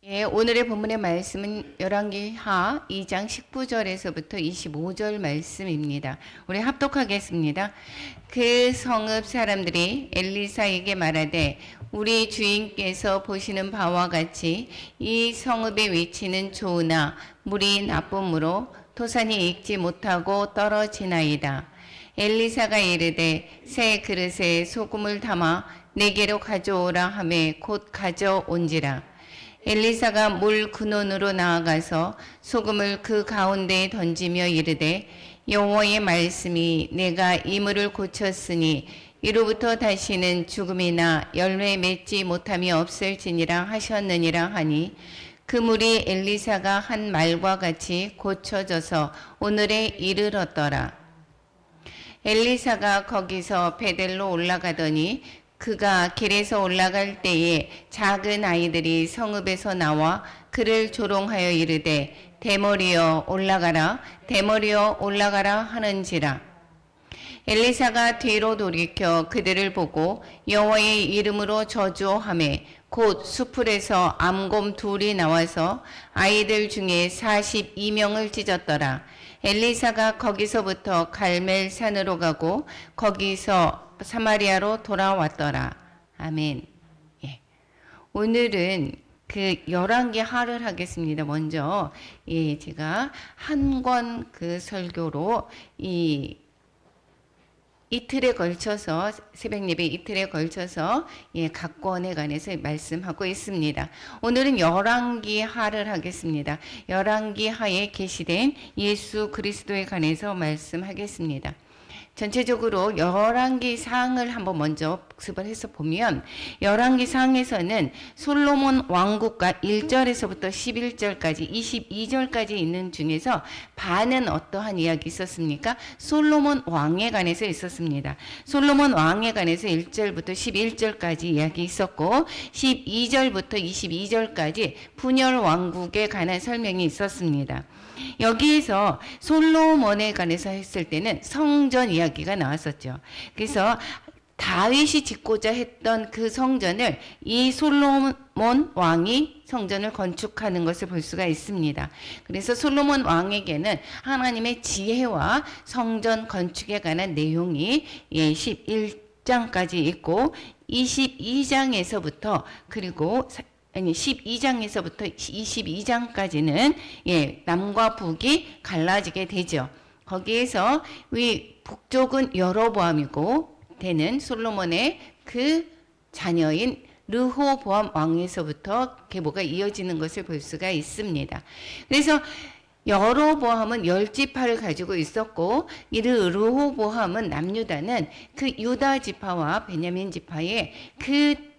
예, 오늘의 본문의 말씀은 열왕기하 2장 19절에서부터 25절 말씀입니다. 우리 합독하겠습니다. 그 성읍 사람들이 엘리사에게 말하되 우리 주인께서 보시는 바와 같이 이 성읍의 위치는 좋으나 물이 나쁨으로 토산이 익지 못하고 떨어지나이다. 엘리사가 이르되 새 그릇에 소금을 담아 내게로 가져오라 하매 곧 가져온지라. 엘리사가 물 근원으로 나아가서 소금을 그 가운데에 던지며 이르되 여호와의 말씀이 내가 이 물을 고쳤으니 이로부터 다시는 죽음이나 열매 맺지 못함이 없을지니라 하셨느니라 하니 그 물이 엘리사가 한 말과 같이 고쳐져서 오늘에 이르렀더라. 엘리사가 거기서 베델로 올라가더니 그가 길에서 올라갈 때에 작은 아이들이 성읍에서 나와 그를 조롱하여 이르되 대머리여 올라가라 대머리여 올라가라 하는지라. 엘리사가 뒤로 돌이켜 그들을 보고 여호와의 이름으로 저주하매 곧 수풀에서 암곰 둘이 나와서 아이들 중에 42명을 찢었더라. 엘리사가 거기서부터 갈멜산으로 가고 거기서 사마리아로 돌아왔더라. 아멘. 예. 오늘은 그 열왕기하를 하겠습니다. 먼저 제가 한 권 그 설교로 이틀에 걸쳐서 새벽 예배 이틀에 걸쳐서 각 권에 관해서 말씀하고 있습니다. 오늘은 열왕기하를 하겠습니다. 열왕기하에 계시된 예수 그리스도에 관해서 말씀하겠습니다. 전체적으로 열왕기상을 한번 먼저 복습을 해서 보면 열왕기상에서는 솔로몬 왕국과 1절에서부터 11절까지 22절까지 있는 중에서 반은 어떠한 이야기 있었습니까? 솔로몬 왕에 관해서 있었습니다. 솔로몬 왕에 관해서 1절부터 11절까지 이야기 있었고 12절부터 22절까지 분열 왕국에 관한 설명이 있었습니다. 여기에서 솔로몬에 관해서 했을 때는 성전 이야기가 나왔었죠. 그래서 다윗이 짓고자 했던 그 성전을 이 솔로몬 왕이 성전을 건축하는 것을 볼 수가 있습니다. 그래서 솔로몬 왕에게는 하나님의 지혜와 성전 건축에 관한 내용이 11장까지 있고 22장에서부터 그리고 12장에서부터 22장까지는 남과 북이 갈라지게 되죠. 거기에서 북쪽은 여로보암이고 되는 솔로몬의 그 자녀인 르호보암 왕에서부터 계보가 이어지는 것을 볼 수가 있습니다. 그래서 여로보암은 10지파를 가지고 있었고 이 르호보암은 남유다는 그 유다 지파와 베냐민 지파의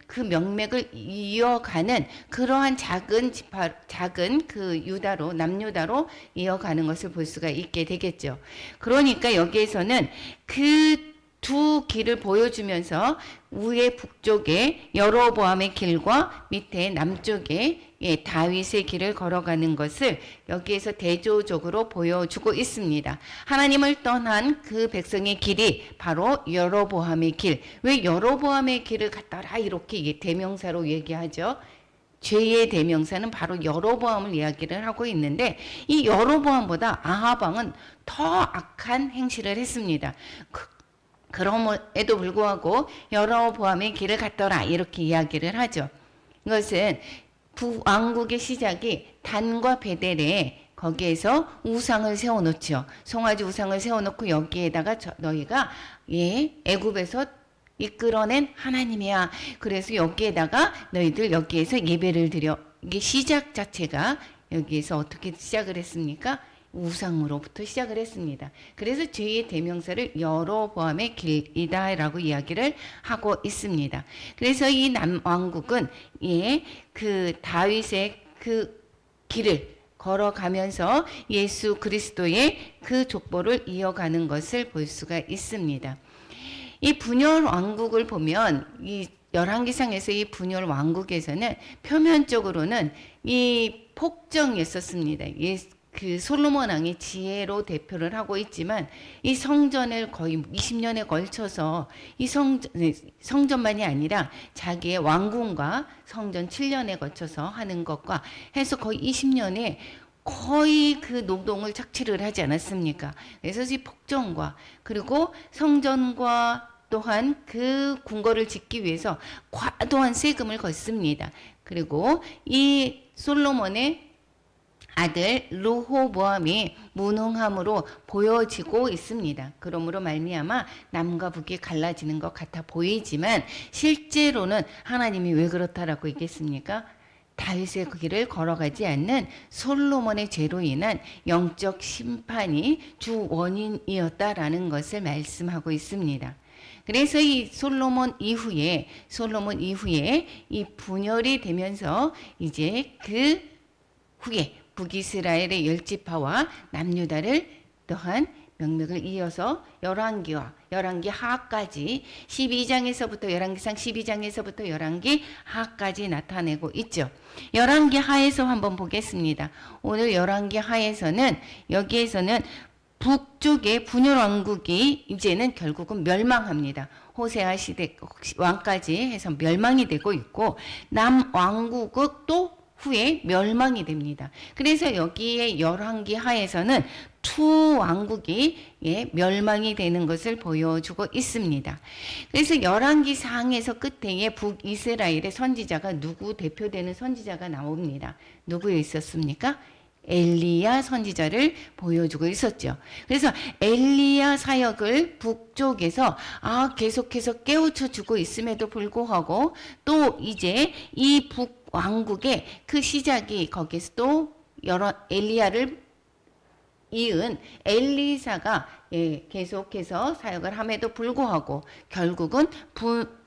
그 명맥을 이어가는 그러한 작은 그 유다로 남유다로 이어가는 것을 볼 수가 있게 되겠죠. 그러니까 여기에서는 그 두 길을 보여주면서 위에 북쪽에 여로보암의 길과 밑에 남쪽에 다윗의 길을 걸어가는 것을 여기에서 대조적으로 보여주고 있습니다. 하나님을 떠난 그 백성의 길이 바로 여로보암의 길. 왜 여로보암의 길을 갔더라 이렇게 대명사로 얘기하죠. 죄의 대명사는 바로 여로보암을 이야기를 하고 있는데 이 여로보암보다 아합 왕은 더 악한 행실을 했습니다. 그럼에도 불구하고 여로보암의 길을 갔더라 이렇게 이야기를 하죠. 이것은 북왕국의 시작이 단과 베델에 거기에서 우상을 세워놓죠. 송아지 우상을 세워놓고 여기에다가 너희가 애굽에서 이끌어낸 하나님이야. 그래서 여기에다가 너희들 여기에서 예배를 드려. 이게 시작 자체가 여기에서 어떻게 시작을 했습니까? 우상으로부터 시작을 했습니다. 그래서 죄의 대명사를 여로보암의 길이다라고 이야기를 하고 있습니다. 그래서 이 남왕국은 그 다윗의 그 길을 걸어가면서 예수 그리스도의 그 족보를 이어가는 것을 볼 수가 있습니다. 이 분열 왕국을 보면 이 열왕기상에서 이 분열 왕국에서는 표면적으로는 이 폭정이었었습니다. 그 솔로몬 왕의 지혜로 대표를 하고 있지만 이 성전을 거의 20년에 걸쳐서 이 성전만이 아니라 자기의 왕궁과 성전 7년에 걸쳐서 하는 것과 해서 거의 20년에 거의 그 노동을 착취를 하지 않았습니까? 그래서 이 폭정과 그리고 성전과 또한 그 궁궐을 짓기 위해서 과도한 세금을 걷습니다. 그리고 이 솔로몬의 아들 르호보암이 무능함으로 보여지고 있습니다. 그러므로 말미암아 남과 북이 갈라지는 것 같아 보이지만 실제로는 하나님이 왜 그렇다라고 있겠습니까? 다윗의 그 길을 걸어가지 않는 솔로몬의 죄로 인한 영적 심판이 주 원인이었다라는 것을 말씀하고 있습니다. 그래서 이 솔로몬 이후에 이 분열이 되면서 이제 그 후에 북이스라엘의 열지파와 남유다를 또한 명맥을 이어서 열왕기 하까지 12장에서부터 열왕기상 12장에서부터 열왕기 하까지 나타내고 있죠. 열왕기 하에서 한번 보겠습니다. 오늘 열왕기 하에서는 여기에서는 북쪽의 분열 왕국이 이제는 결국은 멸망합니다. 호세아 시대 왕까지 해서 멸망이 되고 있고 남 왕국은 또 후에 멸망이 됩니다. 그래서 여기에 열왕기 하에서는 두 왕국이 멸망이 되는 것을 보여주고 있습니다. 그래서 열왕기 상에서 끝에 북이스라엘의 선지자가 누구 대표되는 선지자가 나옵니다. 누구 있었습니까? 엘리야 선지자를 보여주고 있었죠. 그래서 엘리야 사역을 북쪽에서 계속해서 깨우쳐 주고 있음에도 불구하고 또 이제 이 북왕국의 그 시작이 거기서 또 여러 엘리야를 이은 엘리사가 계속해서 사역을 함에도 불구하고 결국은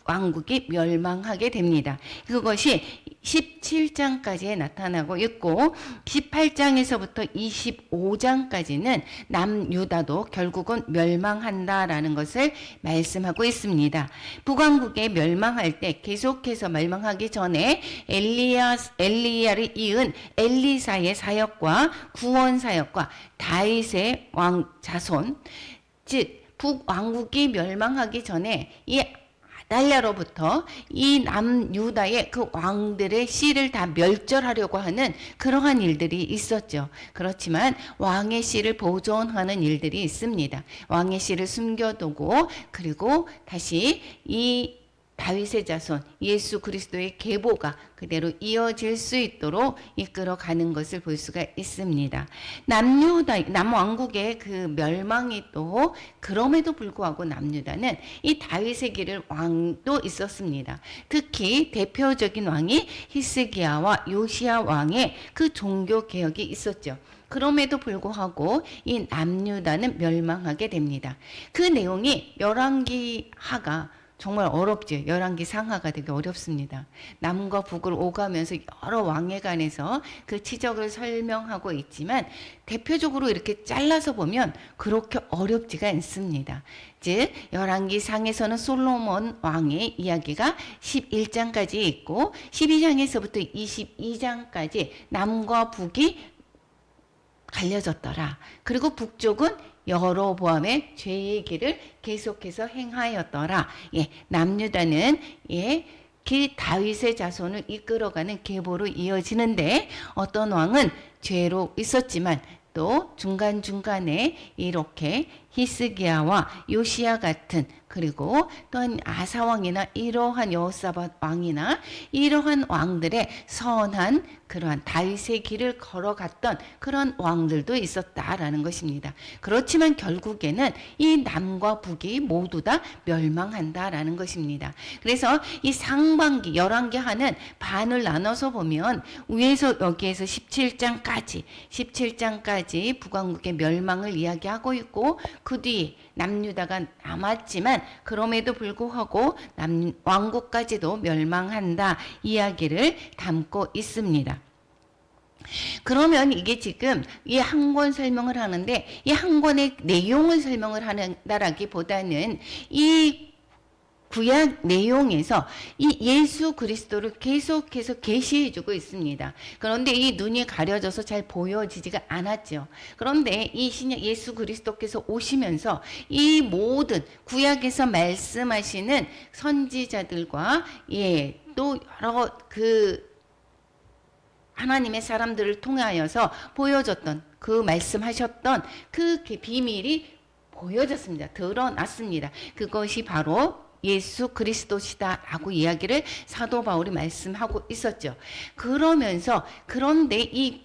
왕국이 멸망하게 됩니다. 그것이 17장까지에 나타나고 있고 18장에서부터 25장까지는 남유다도 결국은 멸망한다라는 것을 말씀하고 있습니다. 북왕국에 멸망할 때 계속해서 멸망하기 전에 엘리야를 이은 엘리사의 사역과 구원 사역과 다윗의 왕 자손 즉 북왕국이 멸망하기 전에 이 아달랴로부터 이 남유다의 그 왕들의 씨를 다 멸절하려고 하는 그러한 일들이 있었죠. 그렇지만 왕의 씨를 보존하는 일들이 있습니다. 왕의 씨를 숨겨두고 그리고 다시 이 다윗의 자손 예수 그리스도의 계보가 그대로 이어질 수 있도록 이끌어가는 것을 볼 수가 있습니다. 남왕국의 그 멸망이 또 그럼에도 불구하고 남유다는 이 다윗의 길을 왕도 있었습니다. 특히 대표적인 왕이 히스기야와 요시야 왕의 그 종교 개혁이 있었죠. 그럼에도 불구하고 이 남유다는 멸망하게 됩니다. 그 내용이 열왕기 하가 정말 어렵죠. 열왕기 상하가 되게 어렵습니다. 남과 북을 오가면서 여러 왕에 관해서 그 치적을 설명하고 있지만 대표적으로 이렇게 잘라서 보면 그렇게 어렵지가 않습니다. 즉 열왕기 상에서는 솔로몬 왕의 이야기가 11장까지 있고 12장에서부터 22장까지 남과 북이 갈려졌더라. 그리고 북쪽은 여로보암의 죄의 길을 계속해서 행하였더라. 남유다는 그 다윗의 자손을 이끌어가는 계보로 이어지는데 어떤 왕은 죄로 있었지만 또 중간중간에 이렇게 히스기야와 요시야 같은 그리고 또한 아사왕이나 이러한 여호사밧 왕이나 이러한 왕들의 선한 그러한 다윗의 길을 걸어갔던 그런 왕들도 있었다라는 것입니다. 그렇지만 결국에는 이 남과 북이 모두 다 멸망한다라는 것입니다. 그래서 이 상반기 열왕기 하는 반을 나눠서 보면 위에서 여기에서 17장까지 북왕국의 멸망을 이야기하고 있고 그 뒤에 남유다가 남았지만 그럼에도 불구하고 왕국까지도 멸망한다 이야기를 담고 있습니다. 그러면 이게 지금 이 한 권 설명을 하는데 이 한 권의 내용을 설명을 한다라기보다는 이 구약 내용에서 이 예수 그리스도를 계속해서 계시해주고 있습니다. 그런데 이 눈이 가려져서 잘 보여지지가 않았죠. 그런데 이 신약 예수 그리스도께서 오시면서 이 모든 구약에서 말씀하시는 선지자들과 또 여러 하나님의 사람들을 통하여서 보여줬던 그 말씀하셨던 그 비밀이 보여졌습니다. 드러났습니다. 그것이 바로 예수 그리스도시다라고 이야기를 사도 바울이 말씀하고 있었죠. 그런데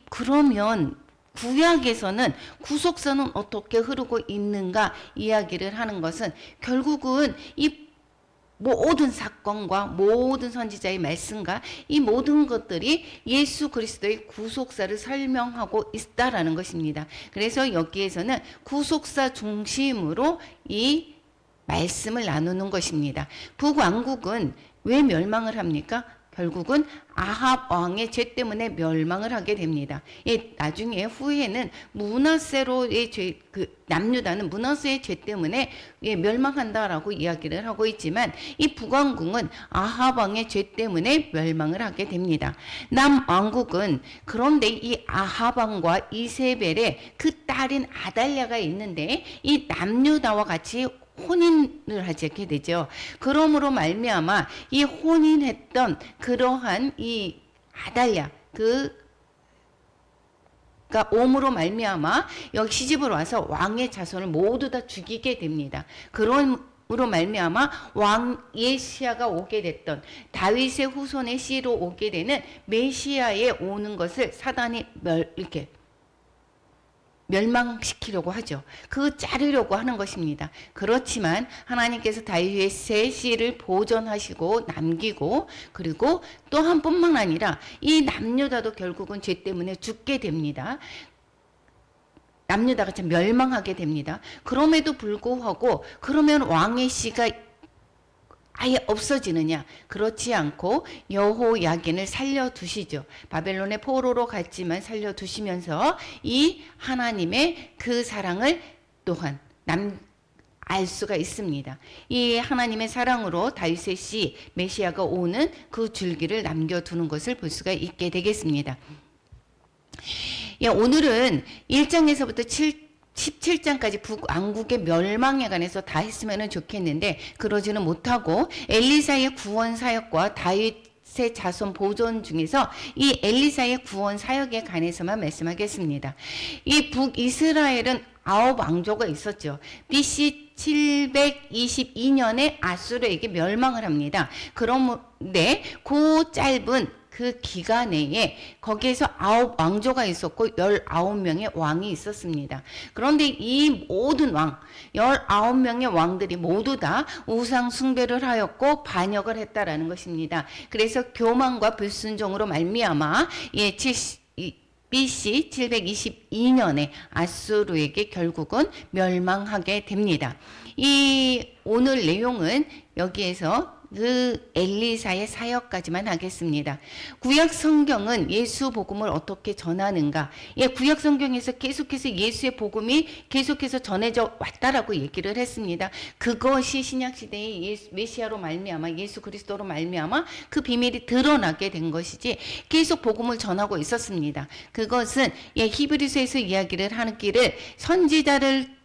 그러면 구약에서는 구속사는 어떻게 흐르고 있는가 이야기를 하는 것은 결국은 이 모든 사건과 모든 선지자의 말씀과 이 모든 것들이 예수 그리스도의 구속사를 설명하고 있다라는 것입니다. 그래서 여기에서는 구속사 중심으로 이 말씀을 나누는 것입니다. 북왕국은 왜 멸망을 합니까? 결국은 아합 왕의 죄 때문에 멸망을 하게 됩니다. 나중에 후에는 므낫세로의 죄, 남유다는 므낫세의 죄 때문에 멸망한다라고 이야기를 하고 있지만 이 북왕국은 아합 왕의 죄 때문에 멸망을 하게 됩니다. 남왕국은 그런데 이 아합 왕과 이세벨의 그 딸인 아달랴가 있는데 이 남유다와 같이 혼인을 하게 되죠. 그러므로 말미암아 이 혼인했던 그러한 이 아달랴 가 옴으로 말미암아 여기 시집으로 와서 왕의 자손을 모두 다 죽이게 됩니다. 그러므로 말미암아 왕 예시야가 오게 됐던 다윗의 후손의 씨로 오게 되는 메시아에 오는 것을 사단이 이렇게 멸망시키려고 하죠. 자르려고 하는 것입니다. 그렇지만 하나님께서 다윗의 씨를 보존하시고 남기고 그리고 또 한 뿐만 아니라 이 남유다도 결국은 죄 때문에 죽게 됩니다. 남유다가 참 멸망하게 됩니다. 그럼에도 불구하고 그러면 왕의 씨가 아예 없어지느냐? 그렇지 않고 여호야긴을 살려두시죠. 바벨론의 포로로 갔지만 살려두시면서 이 하나님의 그 사랑을 또한 알 수가 있습니다. 이 하나님의 사랑으로 다윗의 씨 메시아가 오는 그 줄기를 남겨두는 것을 볼 수가 있게 되겠습니다. 오늘은 1장에서부터 17장까지 북왕국의 멸망에 관해서 다 했으면 좋겠는데 그러지는 못하고 엘리사의 구원 사역과 다윗의 자손 보존 중에서 이 엘리사의 구원 사역에 관해서만 말씀하겠습니다. 이 북이스라엘은 9왕조가 있었죠. BC 722년에 아수르에게 멸망을 합니다. 그런데 그 짧은 그 기간 내에 거기에서 9왕조가 있었고 19명의 왕이 있었습니다. 그런데 이 모든 19명의 왕들이 모두 다 우상 숭배를 하였고 반역을 했다라는 것입니다. 그래서 교만과 불순종으로 말미암아 BC 722년에 아수르에게 결국은 멸망하게 됩니다. 이 오늘 내용은 여기에서 그 엘리사의 사역까지만 하겠습니다. 구약 성경은 예수 복음을 어떻게 전하는가? 구약 성경에서 계속해서 예수의 복음이 계속해서 전해져 왔다라고 얘기를 했습니다. 그것이 신약 시대의 메시아로 말미암아 예수 그리스도로 말미암아 그 비밀이 드러나게 된 것이지 계속 복음을 전하고 있었습니다. 그것은 히브리서에서 이야기를 하는 길을 선지자를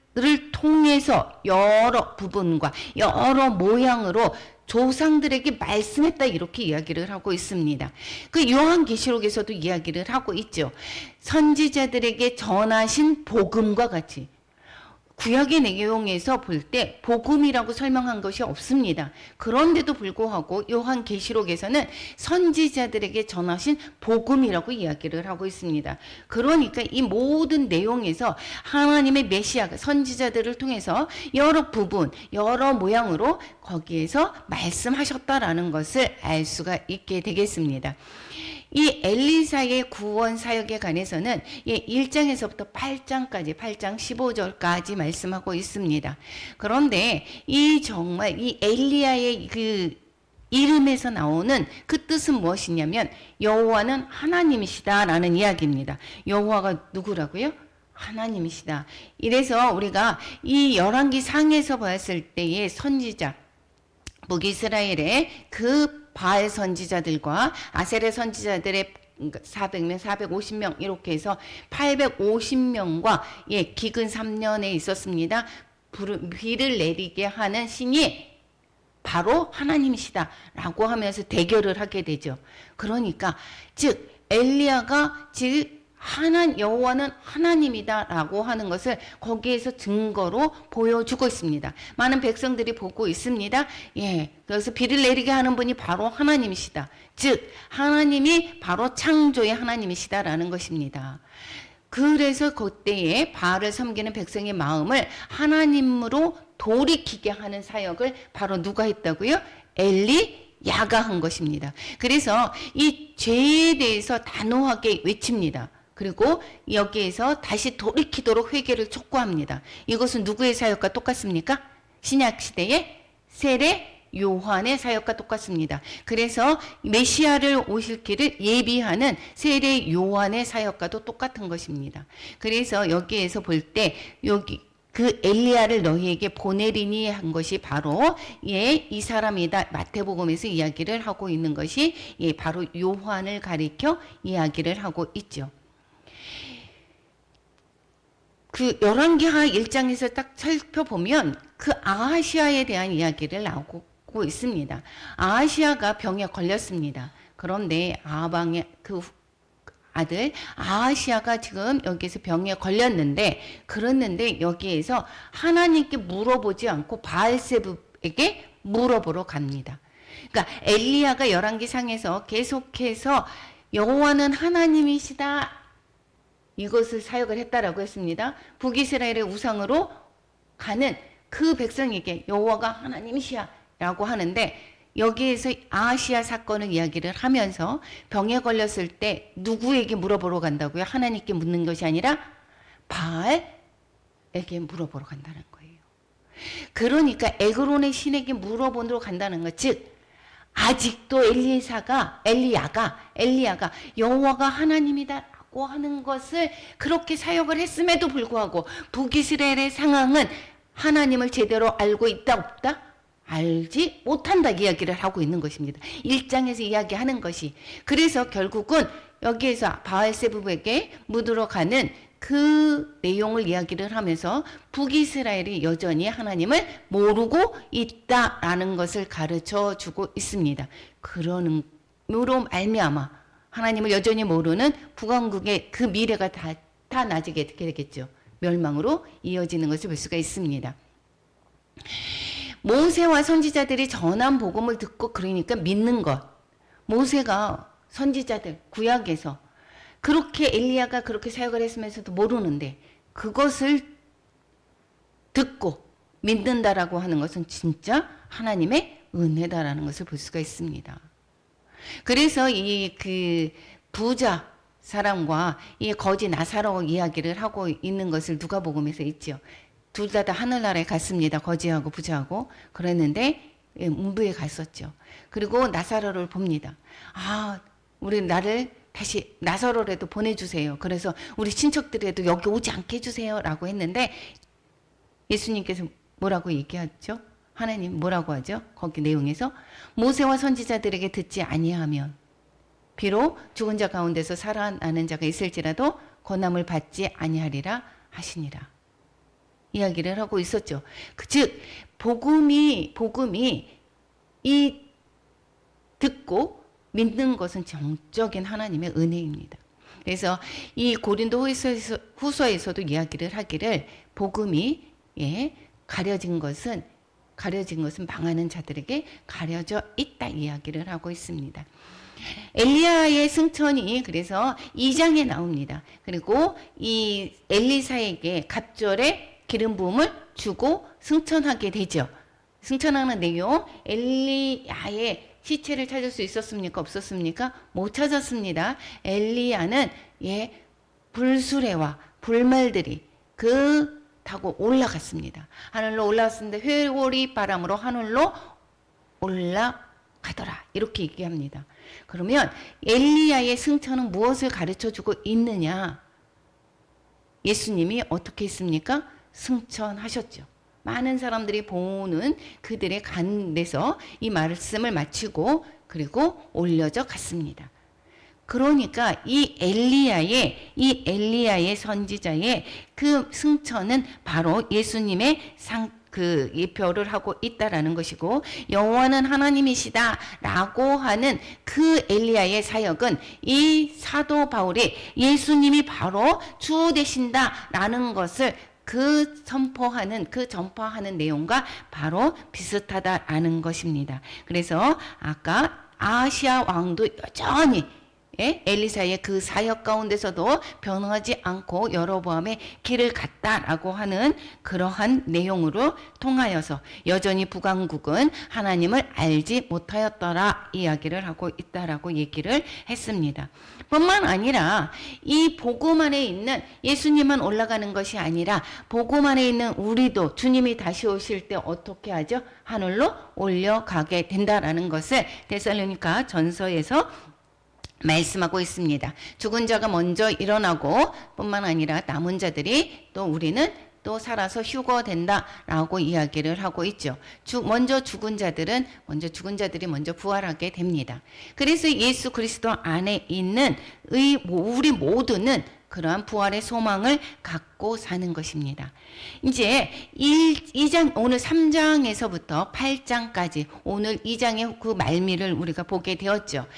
통해서 여러 부분과 여러 모양으로 조상들에게 말씀했다 이렇게 이야기를 하고 있습니다. 그 요한계시록에서도 이야기를 하고 있죠. 선지자들에게 전하신 복음과 같이 구약의 내용에서 볼 때 복음이라고 설명한 것이 없습니다. 그런데도 불구하고 요한계시록에서는 선지자들에게 전하신 복음이라고 이야기를 하고 있습니다. 그러니까 이 모든 내용에서 하나님의 메시아가 선지자들을 통해서 여러 부분, 여러 모양으로 거기에서 말씀하셨다라는 것을 알 수가 있게 되겠습니다. 이 엘리사의 구원 사역에 관해서는 1장에서부터 8장까지 8장 15절까지 말씀하고 있습니다. 그런데 정말 이 엘리야의 그 이름에서 나오는 그 뜻은 무엇이냐면 여호와는 하나님이시다라는 이야기입니다. 여호와가 누구라고요? 하나님이시다. 이래서 우리가 이 열왕기 상에서 보았을 때의 선지자 북이스라엘의 그 바알 선지자들과 아세레 선지자들의 400명, 450명 이렇게 해서 850명과 기근 3년에 있었습니다. 비를 내리게 하는 신이 바로 하나님이시다라고 하면서 대결을 하게 되죠. 그러니까 즉 엘리야가 즉 여호와는 하나님이다라고 하는 것을 거기에서 증거로 보여주고 있습니다. 많은 백성들이 보고 있습니다. 그래서 비를 내리게 하는 분이 바로 하나님이시다. 즉 하나님이 바로 창조의 하나님이시다라는 것입니다. 그래서 그때에 바알을 섬기는 백성의 마음을 하나님으로 돌이키게 하는 사역을 바로 누가 했다고요? 엘리야가 한 것입니다. 그래서 이 죄에 대해서 단호하게 외칩니다. 그리고 여기에서 다시 돌이키도록 회개를 촉구합니다. 이것은 누구의 사역과 똑같습니까? 신약시대의 세례 요한의 사역과 똑같습니다. 그래서 메시아를 오실 길을 예비하는 세례 요한의 사역과도 똑같은 것입니다. 그래서 여기에서 볼 때 여기 그 엘리야를 너희에게 보내리니 한 것이 바로 이 사람이다. 마태복음에서 이야기를 하고 있는 것이 바로 요한을 가리켜 이야기를 하고 있죠. 그 열왕기하 1장에서 딱 살펴보면 그 아하시아에 대한 이야기를 나오고 있습니다. 아하시아가 병에 걸렸습니다. 그런데 아방의 그 아들 아하시아가 지금 여기서 병에 걸렸는데 그랬는데 여기에서 하나님께 물어보지 않고 바알세불에게 물어보러 갑니다. 그러니까 엘리야가 열왕기상에서 계속해서 여호와는 하나님이시다 이것을 사역을 했다라고 했습니다. 북이스라엘의 우상으로 가는 그 백성에게 여호와가 하나님이시야 라고 하는데 여기에서 아하시아 사건을 이야기를 하면서 병에 걸렸을 때 누구에게 물어보러 간다고요? 하나님께 묻는 것이 아니라 바알에게 물어보러 간다는 거예요. 그러니까 에그론의 신에게 물어보러 간다는 것, 즉 아직도 엘리야가 여호와가 하나님이다 라고 하는 것을 그렇게 사역을 했음에도 불구하고 북이스라엘의 상황은 하나님을 제대로 알고 있다 없다? 알지 못한다 이야기를 하고 있는 것입니다. 1장에서 이야기하는 것이. 그래서 결국은 여기에서 바알세불에게 묻으러 가는 그 내용을 이야기를 하면서 북이스라엘이 여전히 하나님을 모르고 있다라는 것을 가르쳐 주고 있습니다. 그러므로 말미암아 하나님을 여전히 모르는 북왕국의 그 미래가 다 나지게 되겠죠. 멸망으로 이어지는 것을 볼 수가 있습니다. 모세와 선지자들이 전한 복음을 듣고 그러니까 믿는 것. 모세가 선지자들 구약에서 그렇게 엘리야가 그렇게 사역을 했으면서도 모르는데 그것을 듣고 믿는다라고 하는 것은 진짜 하나님의 은혜다라는 것을 볼 수가 있습니다. 그래서 이 그 부자 사람과 이 거지 나사로 이야기를 하고 있는 것을 누가복음에서 있죠. 둘 다 하늘나라에 갔습니다. 거지하고 부자하고. 그랬는데 문부에 갔었죠. 그리고 나사로를 봅니다. 우리 나를 다시 나사로라도 보내주세요. 그래서 우리 친척들에도 여기 오지 않게 해주세요. 라고 했는데 예수님께서 뭐라고 얘기하죠? 하나님 뭐라고 하죠? 거기 내용에서 모세와 선지자들에게 듣지 아니하면 비록 죽은 자 가운데서 살아나는 자가 있을지라도 권함을 받지 아니하리라 하시니라. 이야기를 하고 있었죠. 즉 복음이 이 듣고 믿는 것은 정적인 하나님의 은혜입니다. 그래서 이 고린도 후서에서도 이야기를 하기를 복음이 가려진 것은 망하는 자들에게 가려져 있다 이야기를 하고 있습니다. 엘리야의 승천이 그래서 2장에 나옵니다. 그리고 이 엘리사에게 갑절에 기름 부음을 주고 승천하게 되죠. 승천하는 내용, 엘리야의 시체를 찾을 수 있었습니까? 없었습니까? 못 찾았습니다. 엘리야는 불수레와 불말들이 타고 올라갔습니다. 하늘로 올라갔는데 회오리 바람으로 하늘로 올라가더라. 이렇게 얘기합니다. 그러면 엘리야의 승천은 무엇을 가르쳐주고 있느냐? 예수님이 어떻게 했습니까? 승천하셨죠. 많은 사람들이 보는 그들의 가운데서 이 말씀을 마치고 그리고 올려져 갔습니다. 그러니까 이 엘리야의 선지자의 그 승천은 바로 예수님의 예표를 하고 있다라는 것이고, 여호와는 하나님이시다라고 하는 그 엘리야의 사역은 이 사도 바울이 예수님이 바로 주 되신다라는 것을 전파하는 내용과 바로 비슷하다라는 것입니다. 그래서 아까 아시아 왕도 여전히 엘리사의 그 사역 가운데서도 변하지 않고 여로보암의 길을 갔다라고 하는 그러한 내용으로 통하여서 여전히 북왕국은 하나님을 알지 못하였더라 이야기를 하고 있다라고 얘기를 했습니다. 뿐만 아니라 이 복음 안에 있는 예수님만 올라가는 것이 아니라 복음 안에 있는 우리도 주님이 다시 오실 때 어떻게 하죠? 하늘로 올려가게 된다라는 것을 데살로니가 전서에서 말씀하고 있습니다. 죽은 자가 먼저 일어나고 뿐만 아니라 남은 자들이 또 우리는 또 살아서 휴거된다라고 이야기를 하고 있죠. 먼저 죽은 자들이 먼저 부활하게 됩니다. 그래서 예수 그리스도 안에 있는 우리 모두는 그러한 부활의 소망을 갖고 사는 것입니다. 이제 오늘 3장에서부터 8장까지 오늘 2장의 그 말미를 우리가 보게 되었죠.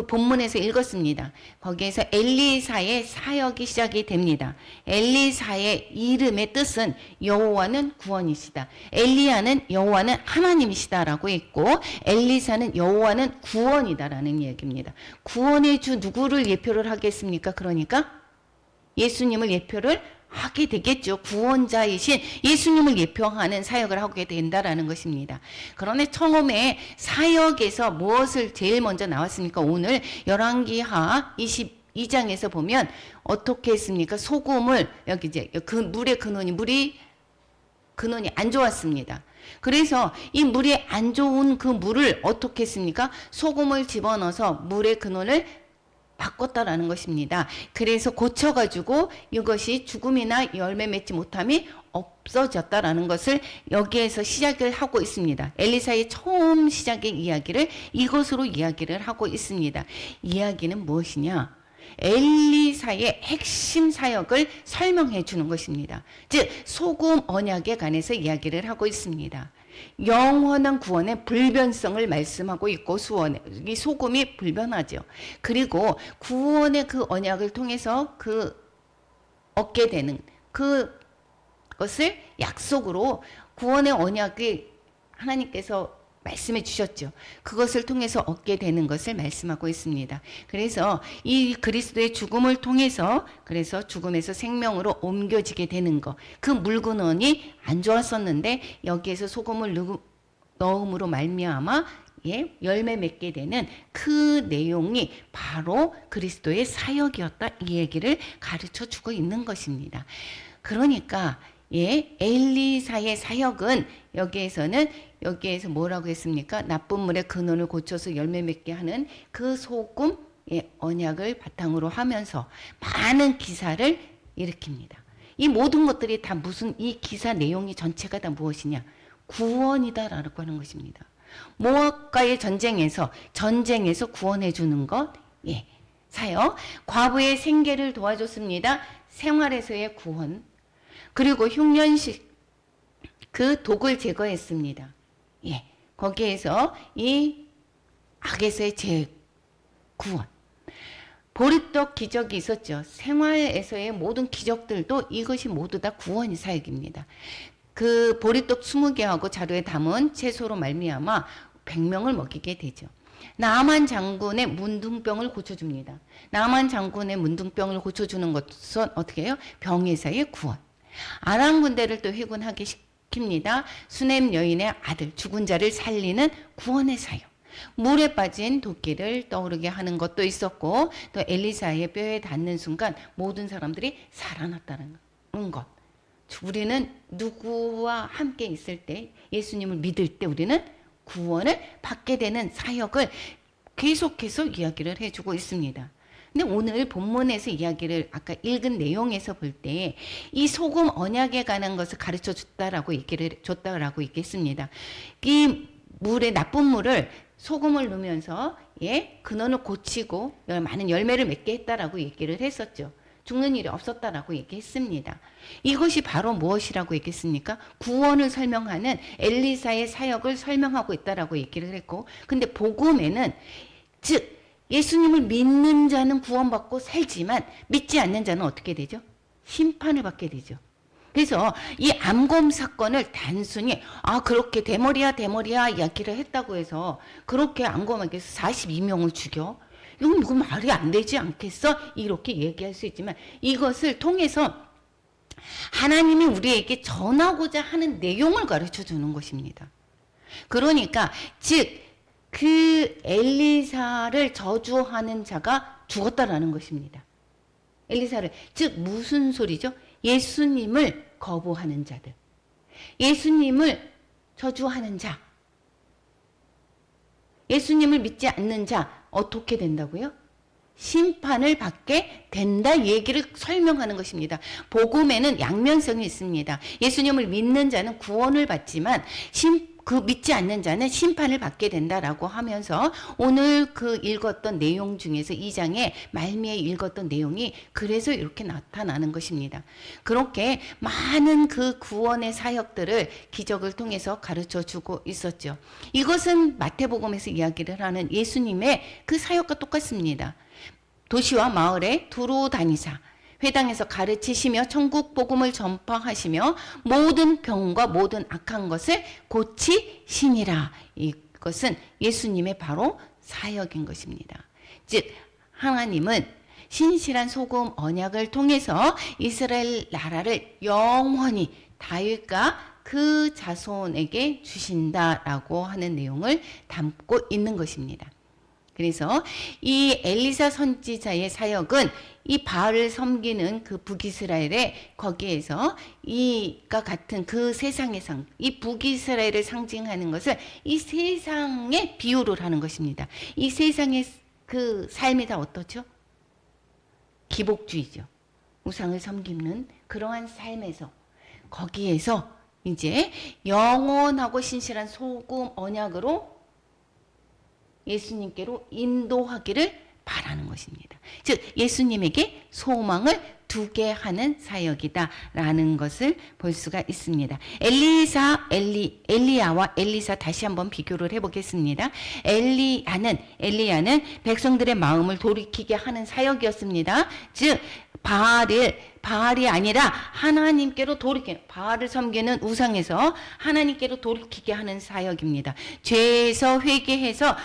본문에서 읽었습니다. 거기에서 엘리사의 사역이 시작이 됩니다. 엘리사의 이름의 뜻은 여호와는 구원이시다. 엘리야는 여호와는 하나님이시다라고 했고, 엘리사는 여호와는 구원이다라는 얘기입니다. 구원의 주 누구를 예표를 하겠습니까? 그러니까 예수님을 예표를 하게 되겠죠. 구원자이신 예수님을 예표하는 사역을 하게 된다라는 것입니다. 그런데 처음에 사역에서 무엇을 제일 먼저 나왔습니까? 오늘 열왕기하 22장에서 보면 어떻게 했습니까? 소금을 여기 이제 그 물의 근원이 안 좋았습니다. 그래서 이 물이 안 좋은 그 물을 어떻게 했습니까? 소금을 집어넣어서 물의 근원을 바꿨다라는 것입니다. 그래서 고쳐가지고 이것이 죽음이나 열매 맺지 못함이 없어졌다라는 것을 여기에서 시작을 하고 있습니다. 엘리사의 처음 시작의 이야기를 이것으로 이야기를 하고 있습니다. 이야기는 무엇이냐? 엘리사의 핵심 사역을 설명해 주는 것입니다. 즉 소금 언약에 관해서 이야기를 하고 있습니다. 영원한 구원의 불변성을 말씀하고 있고, 이 소금이 불변하죠. 그리고 구원의 그 언약을 통해서 얻게 되는 그것을 약속으로 구원의 언약이 하나님께서 말씀해 주셨죠. 그것을 통해서 얻게 되는 것을 말씀하고 있습니다. 그래서 이 그리스도의 죽음을 통해서 그래서 죽음에서 생명으로 옮겨지게 되는 것, 그 물근원이 안 좋았었는데 여기에서 소금을 넣음으로 말미암아 열매 맺게 되는 그 내용이 바로 그리스도의 사역이었다, 이 얘기를 가르쳐 주고 있는 것입니다. 그러니까 엘리사의 사역은 여기에서 뭐라고 했습니까? 나쁜 물의 근원을 고쳐서 열매 맺게 하는 그 소금의 언약을 바탕으로 하면서 많은 기사를 일으킵니다. 이 모든 것들이 다 이 기사 내용이 전체가 다 무엇이냐? 구원이다라고 하는 것입니다. 모압과의 전쟁에서 구원해 주는 것, 사역. 과부의 생계를 도와줬습니다. 생활에서의 구원. 그리고 흉년식 그 독을 제거했습니다. 거기에서 이 악에서의 구원. 보리떡 기적이 있었죠. 생활에서의 모든 기적들도 이것이 모두 다 구원의 사역입니다. 그 보리떡 20개하고 자루에 담은 채소로 말미암아 100명을 먹이게 되죠. 나만 장군의 문둥병을 고쳐줍니다. 나만 장군의 문둥병을 고쳐주는 것은 어떻게 해요? 병에서의 구원. 아람 군대를 또 회군하게 시킵니다. 수넴 여인의 아들, 죽은 자를 살리는 구원의 사역. 물에 빠진 도끼를 떠오르게 하는 것도 있었고, 또 엘리사의 뼈에 닿는 순간 모든 사람들이 살아났다는 것. 우리는 누구와 함께 있을 때, 예수님을 믿을 때 우리는 구원을 받게 되는 사역을 계속해서 이야기를 해주고 있습니다. 근데 오늘 본문에서 이야기를 아까 읽은 내용에서 볼 때 이 소금 언약에 관한 것을 가르쳐 줬다라고 얘기했습니다. 이 물에 나쁜 물을 소금을 넣으면서 근원을 고치고 많은 열매를 맺게 했다라고 얘기를 했었죠. 죽는 일이 없었다라고 얘기했습니다. 이것이 바로 무엇이라고 얘기했습니까? 구원을 설명하는 엘리사의 사역을 설명하고 있다라고 얘기를 했고, 근데 복음에는 즉 예수님을 믿는 자는 구원받고 살지만 믿지 않는 자는 어떻게 되죠? 심판을 받게 되죠. 그래서 이 암검 사건을 단순히 그렇게 대머리야 이야기를 했다고 해서 그렇게 암검하게 해서 42명을 죽여? 이건 누구 말이 안 되지 않겠어? 이렇게 얘기할 수 있지만 이것을 통해서 하나님이 우리에게 전하고자 하는 내용을 가르쳐 주는 것입니다. 그러니까 즉 그 엘리사를 저주하는 자가 죽었다라는 것입니다. 엘리사를, 즉 무슨 소리죠? 예수님을 거부하는 자들, 예수님을 저주하는 자, 예수님을 믿지 않는 자 어떻게 된다고요? 심판을 받게 된다 얘기를 설명하는 것입니다. 복음에는 양면성이 있습니다. 예수님을 믿는 자는 구원을 받지만 믿지 않는 자는 심판을 받게 된다라고 하면서 오늘 그 읽었던 내용 중에서 2장에 말미에 읽었던 내용이 그래서 이렇게 나타나는 것입니다. 그렇게 많은 그 구원의 사역들을 기적을 통해서 가르쳐 주고 있었죠. 이것은 마태복음에서 이야기를 하는 예수님의 그 사역과 똑같습니다. 도시와 마을에 두루 다니사 회당에서 가르치시며 천국 복음을 전파하시며 모든 병과 모든 악한 것을 고치시니라. 이것은 예수님의 바로 사역인 것입니다. 즉 하나님은 신실한 소금 언약을 통해서 이스라엘 나라를 영원히 다윗과 그 자손에게 주신다라고 하는 내용을 담고 있는 것입니다. 그래서 이 엘리사 선지자의 사역은 이 바알을 섬기는 그 북이스라엘에 거기에서 이가 같은 그 세상의 이 북이스라엘을 상징하는 것을 이 세상의 비유를 하는 것입니다. 이 세상의 그 삶이 다 어떻죠? 기복주의죠. 우상을 섬기는 그러한 삶에서 거기에서 이제 영원하고 신실한 소금 언약으로 예수님께로 인도하기를 바라는 것입니다. 즉 예수님에게 소망을 두게 하는 사역이다라는 것을 볼 수가 있습니다. 엘리야와 엘리사 다시 한번 비교를 해보겠습니다. 엘리야는 백성들의 마음을 돌이키게 하는 사역이었습니다. 즉 바알이 아니라 하나님께로 바알을 섬기는 우상에서 하나님께로 돌이키게 하는 사역입니다. 죄에서 회개해서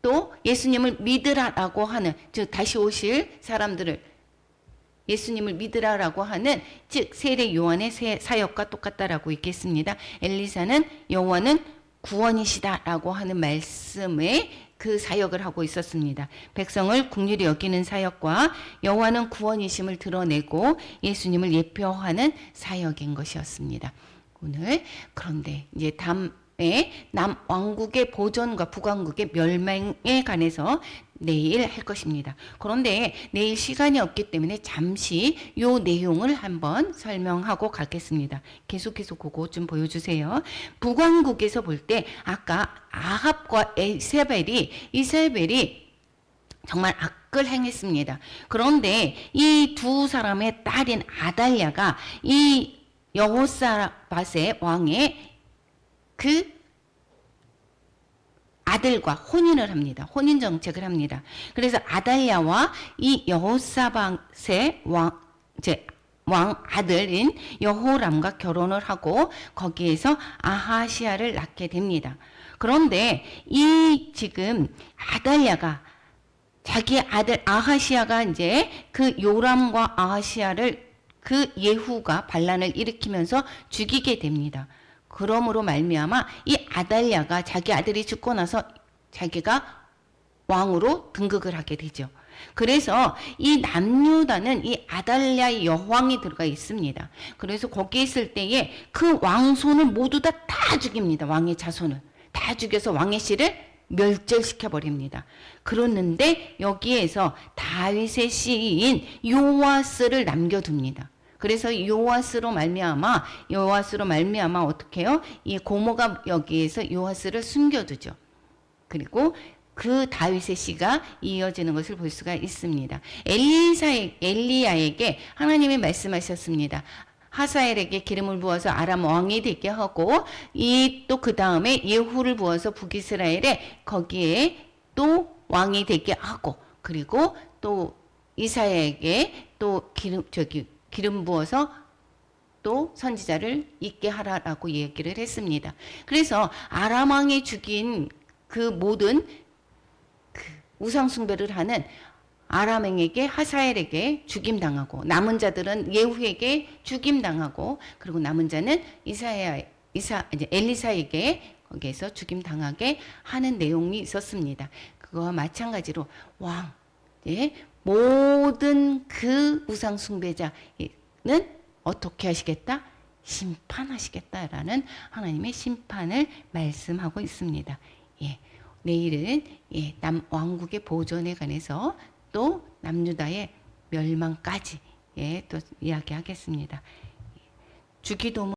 또 예수님을 믿으라라고 하는, 즉 다시 오실 사람들을 예수님을 믿으라라고 하는, 즉 세례 요한의 사역과 똑같다라고 있겠습니다. 엘리사는 여호와는 구원이시다라고 하는 말씀에 그 사역을 하고 있었습니다. 백성을 국률이 여기는 사역과 여호와는 구원이심을 드러내고 예수님을 예표하는 사역인 것이었습니다. 오늘 그런데 이제 남왕국의 보존과 북왕국의 멸망에 관해서 내일 할 것입니다. 그런데 내일 시간이 없기 때문에 잠시 이 내용을 한번 설명하고 가겠습니다. 계속해서 그거 좀 보여주세요. 북왕국에서 볼 때 아까 아합과 이세벨이 정말 악을 행했습니다. 그런데 이 두 사람의 딸인 아달랴가 이 여호사밧의 왕의 그 아들과 혼인을 합니다. 혼인 정책을 합니다. 그래서 아달랴와 이 여호사밧의 왕 아들인 여호람과 결혼을 하고 거기에서 아하시아를 낳게 됩니다. 그런데 이 지금 아달랴가 자기 아들 아하시아가 이제 그 요람과 아하시아를 그 예후가 반란을 일으키면서 죽이게 됩니다. 그러므로 말미암아 이 아달랴가 자기 아들이 죽고 나서 자기가 왕으로 등극을 하게 되죠. 그래서 이 남유다는 이 아달랴의 여왕이 들어가 있습니다. 그래서 거기 있을 때에 그 왕손을 모두 다 죽입니다. 왕의 자손을 다 죽여서 왕의 씨를 멸절시켜 버립니다. 그러는데 여기에서 다윗의 시인 요아스를 남겨둡니다. 그래서 요아스로 말미암아 어떻게 해요? 이 고모가 여기에서 요아스를 숨겨두죠. 그리고 그 다윗의 시가 이어지는 것을 볼 수가 있습니다. 엘리야에게 하나님이 말씀하셨습니다. 하사엘에게 기름을 부어서 아람 왕이 되게 하고 이 또 그 다음에 예후를 부어서 북이스라엘에 거기에 또 왕이 되게 하고 그리고 또 이사야에게 또 기름 부어서 또 선지자를 있게 하라라고 얘기를 했습니다. 그래서 아람 왕이 죽인 그 모든 그 우상 숭배를 하는 아람에게 하사엘에게 죽임당하고 남은 자들은 예후에게 죽임당하고 그리고 남은 자는 엘리사에게 거기에서 죽임당하게 하는 내용이 있었습니다. 그거와 마찬가지로 왕 모든 그 우상 숭배자는 어떻게 하시겠다? 심판하시겠다라는 하나님의 심판을 말씀하고 있습니다. 내일은 왕국의 보존에 관해서 또 남유다의 멸망까지 또 이야기하겠습니다. 주기도문